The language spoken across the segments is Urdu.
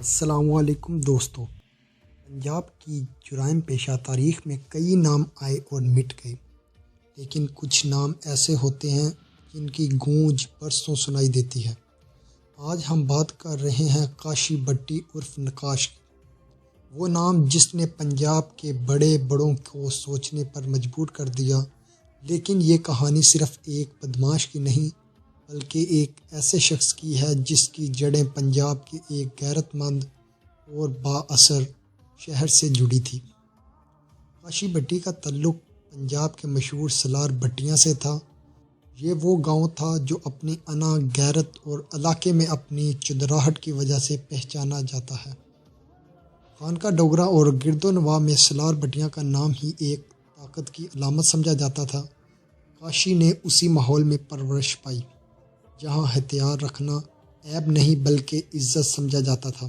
السلام علیکم دوستو، پنجاب کی جرائم پیشہ تاریخ میں کئی نام آئے اور مٹ گئے، لیکن کچھ نام ایسے ہوتے ہیں جن کی گونج برسوں سنائی دیتی ہے۔ آج ہم بات کر رہے ہیں کاشی بٹی عرف نقاش کی، وہ نام جس نے پنجاب کے بڑے بڑوں کو سوچنے پر مجبور کر دیا۔ لیکن یہ کہانی صرف ایک بدماش کی نہیں، بلکہ ایک ایسے شخص کی ہے جس کی جڑیں پنجاب کے ایک غیرت مند اور با اثر شہر سے جڑی تھی۔ کاشی بٹی کا تعلق پنجاب کے مشہور سالار بٹیاں سے تھا۔ یہ وہ گاؤں تھا جو اپنی انا، غیرت اور علاقے میں اپنی چودراہٹ کی وجہ سے پہچانا جاتا ہے۔ خانقاہ ڈوگرہ اور گرد و نواح میں سالار بٹیاں کا نام ہی ایک طاقت کی علامت سمجھا جاتا تھا۔ کاشی نے اسی ماحول میں پرورش پائی جہاں ہتھیار رکھنا عیب نہیں بلکہ عزت سمجھا جاتا تھا۔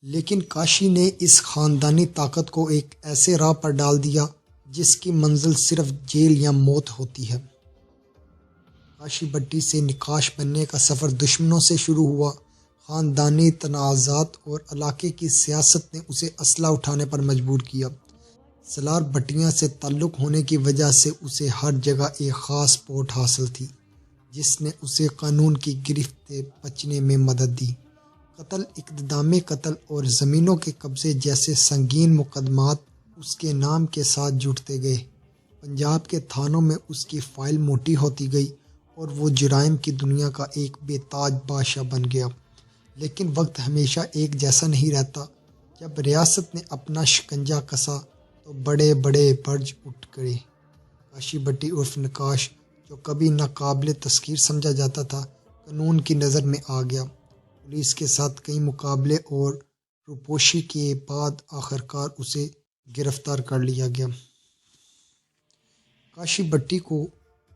لیکن کاشی نے اس خاندانی طاقت کو ایک ایسے راہ پر ڈال دیا جس کی منزل صرف جیل یا موت ہوتی ہے۔ کاشی بٹی سے نقاش بننے کا سفر دشمنوں سے شروع ہوا۔ خاندانی تنازعات اور علاقے کی سیاست نے اسے اسلحہ اٹھانے پر مجبور کیا۔ سالار بٹیاں سے تعلق ہونے کی وجہ سے اسے ہر جگہ ایک خاص پوٹ حاصل تھی جس نے اسے قانون کی گرفت سے بچنے میں مدد دی۔ قتل، اقدام قتل اور زمینوں کے قبضے جیسے سنگین مقدمات اس کے نام کے ساتھ جڑتے گئے۔ پنجاب کے تھانوں میں اس کی فائل موٹی ہوتی گئی اور وہ جرائم کی دنیا کا ایک بے تاج بادشاہ بن گیا۔ لیکن وقت ہمیشہ ایک جیسا نہیں رہتا۔ جب ریاست نے اپنا شکنجہ کسا تو بڑے بڑے برج اٹھ گئے۔ کاشی بٹی عرف نقاش، جو کبھی ناقابل تسخیر سمجھا جاتا تھا، قانون کی نظر میں آ گیا۔ پولیس کے ساتھ کئی مقابلے اور روپوشی کے بعد آخرکار اسے گرفتار کر لیا گیا۔ کاشی بٹی کو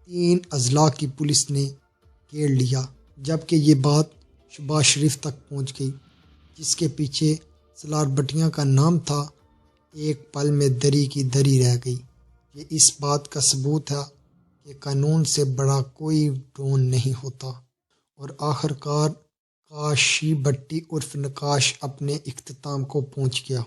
3 اضلاع کی پولیس نے گھیر لیا، جبکہ یہ بات شہباز شریف تک پہنچ گئی، جس کے پیچھے سالار بٹیاں کا نام تھا۔ ایک پل میں دری کی دری رہ گئی۔ یہ اس بات کا ثبوت ہے کہ قانون سے بڑا کوئی ڈرون نہیں ہوتا۔ اور آخرکار کاشی بٹی عرف نقاش اپنے اختتام کو پہنچ گیا۔